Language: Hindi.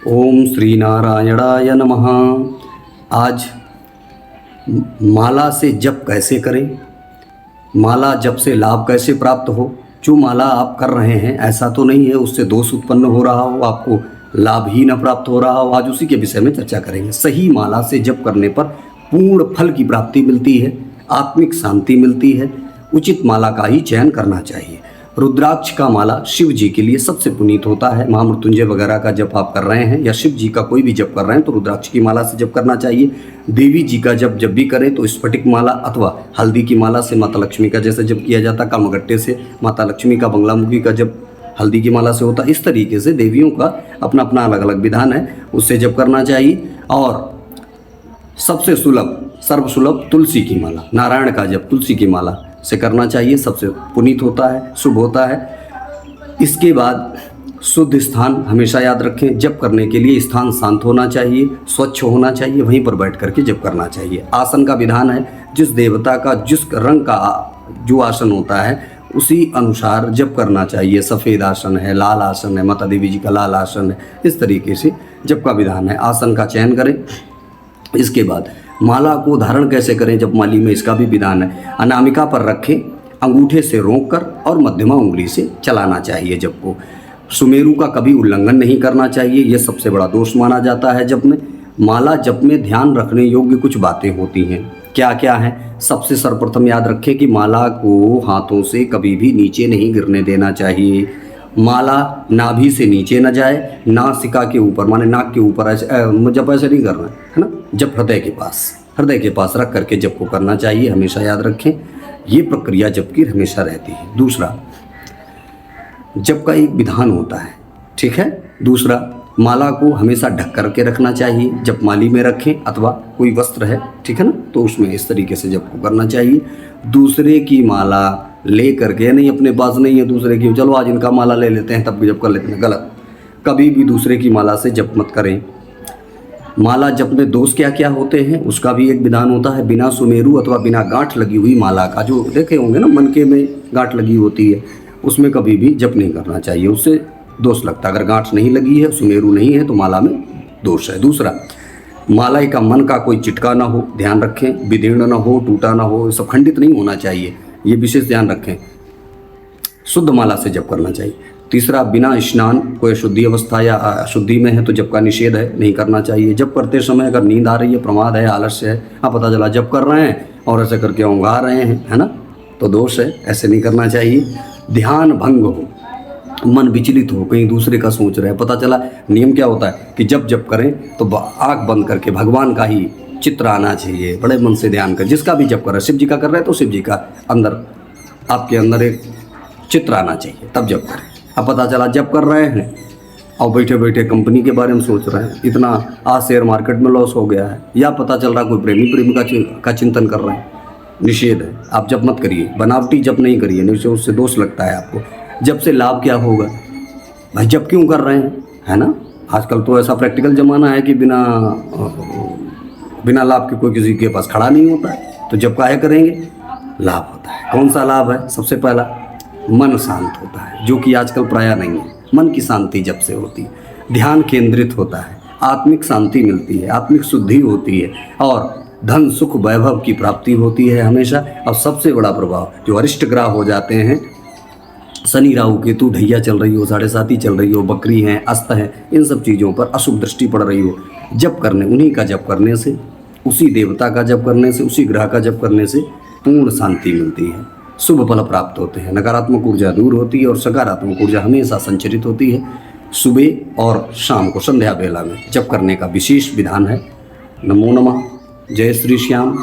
ओम श्री नारायणाय नमः। आज माला से जप कैसे करें, माला जप से लाभ कैसे प्राप्त हो। जो माला आप कर रहे हैं ऐसा तो नहीं है उससे दोष उत्पन्न हो रहा हो, आपको लाभ ही न प्राप्त हो रहा हो, आज उसी के विषय में चर्चा करेंगे। सही माला से जप करने पर पूर्ण फल की प्राप्ति मिलती है, आत्मिक शांति मिलती है। उचित माला का ही चयन करना चाहिए। रुद्राक्ष का माला शिव जी के लिए सबसे पुनीत होता है। महामृत्युंजय वगैरह का जप आप कर रहे हैं या शिव जी का कोई भी जप कर रहे हैं तो रुद्राक्ष की माला से जप करना चाहिए। देवी जी का जप जब भी करें तो स्फटिक माला अथवा हल्दी की माला से माता लक्ष्मी का जैसे जप किया जाता, कामगट्टे से माता लक्ष्मी का, बंगलामुखी का जप हल्दी की माला से होता। इस तरीके से देवियों का अपना अपना अलग अलग विधान है, उससे जप करना चाहिए। और सबसे सुलभ, सर्वसुलभ तुलसी की माला, नारायण का जप तुलसी की माला से करना चाहिए, सबसे पुनीत होता है, शुभ होता है। इसके बाद शुद्ध स्थान हमेशा याद रखें। जप करने के लिए स्थान शांत होना चाहिए, स्वच्छ होना चाहिए, वहीं पर बैठ करके जप करना चाहिए। आसन का विधान है, जिस देवता का जिस रंग का जो आसन होता है उसी अनुसार जप करना चाहिए। सफ़ेद आसन है, लाल आसन है, माता देवी जी का लाल आसन है, इस तरीके से जप का विधान है। आसन का चयन करें। इसके बाद माला को धारण कैसे करें जप माली में, इसका भी विधान है। अनामिका पर रखें, अंगूठे से रोक कर और मध्यमा उंगली से चलाना चाहिए जप को। सुमेरु का कभी उल्लंघन नहीं करना चाहिए, यह सबसे बड़ा दोष माना जाता है जप में। माला जप में ध्यान रखने योग्य कुछ बातें होती हैं। क्या क्या हैं? सबसे सर्वप्रथम याद रखें कि माला को हाथों से कभी भी नीचे नहीं गिरने देना चाहिए। माला नाभि से नीचे न जाए, नासिका के ऊपर माने नाक के ऊपर ऐसे जब ऐसे नहीं करना है ना। जब हृदय के पास रख करके जप को करना चाहिए, हमेशा याद रखें। ये प्रक्रिया जप की हमेशा रहती है। दूसरा, जप का एक विधान होता है, ठीक है। दूसरा, माला को हमेशा ढक करके रखना चाहिए। जप माली में रखें अथवा कोई वस्त्र है, ठीक है ना, तो उसमें इस तरीके से जप को करना चाहिए। दूसरे की माला ले करके, नहीं अपने पास नहीं है दूसरे की, चलो आज इनका माला ले लेते हैं तब जप कर लेते हैं, गलत। कभी भी दूसरे की माला से जप मत करें। माला जप में दोष क्या क्या होते हैं उसका भी एक विधान होता है। बिना सुमेरु अथवा बिना गांठ लगी हुई माला का, जो देखे होंगे ना मनके में गांठ लगी होती है, उसमें कभी भी जप नहीं करना चाहिए, उससे दोष लगता है। अगर गांठ नहीं लगी है, सुमेरु नहीं है तो माला में दोष है। दूसरा, माला का मन का कोई चिटका ना हो, ध्यान रखें। विदीर्ण ना हो, टूटा ना हो, सब खंडित नहीं होना चाहिए, ये विशेष ध्यान रखें। शुद्ध माला से जप करना चाहिए। तीसरा, बिना स्नान, कोई अशुद्धि अवस्था या अशुद्धि में है तो जप का निषेध है, नहीं करना चाहिए। जप करते समय अगर नींद आ रही है, प्रमाद है, आलस्य है, हाँ पता चला जप कर रहे हैं और ऐसे करके औंघा रहे हैं, है ना, तो दोष है, ऐसे नहीं करना चाहिए। ध्यान भंग हो, मन विचलित हो, कहीं दूसरे का सोच रहे हैं, पता चला नियम क्या होता है कि जब जप करें तो आँख बंद करके भगवान का ही चित्र आना चाहिए, बड़े मन से ध्यान कर। जिसका भी जप कर रहे हैं, शिव जी का कर रहे हैं तो शिव जी का अंदर, आपके अंदर एक चित्र आना चाहिए, तब जप करें। अब पता चला जप कर रहे हैं और बैठे बैठे कंपनी के बारे में सोच रहे हैं, इतना आज शेयर मार्केट में लॉस हो गया है, या पता चल रहा कोई प्रेमिका का चिंतन कर रहे हैं, निषेध है, आप जप मत करिए। बनावटी जप नहीं करिए, नहीं उससे दोष लगता है आपको। जब से लाभ क्या होगा भाई, जब क्यों कर रहे हैं, है ना। आजकल तो ऐसा प्रैक्टिकल ज़माना है कि बिना लाभ के कोई किसी के पास खड़ा नहीं होता है, तो जब काहे करेंगे, लाभ होता है। कौन सा लाभ है? सबसे पहला, मन शांत होता है, जो कि आजकल प्रायः नहीं है। मन की शांति जब से होती है, ध्यान केंद्रित होता है, आत्मिक शांति मिलती है, आत्मिक शुद्धि होती है और धन सुख वैभव की प्राप्ति होती है हमेशा। और सबसे बड़ा प्रभाव, जो अरिष्ट ग्रह हो जाते हैं, शनि राहु केतु ढैया चल रही हो, 7.5 चल रही हो, बकरी हैं, अस्त हैं, इन सब चीज़ों पर अशुभ दृष्टि पड़ रही हो, जप करने, उन्हीं का जप करने से, उसी देवता का जप करने से, उसी ग्रह का जप करने से पूर्ण शांति मिलती है, शुभ फल प्राप्त होते हैं, नकारात्मक ऊर्जा दूर होती है और सकारात्मक ऊर्जा हमेशा संचरित होती है। सुबह और शाम को संध्या बेला में जप करने का विशेष विधान है। नमो नमः। जय श्री श्याम।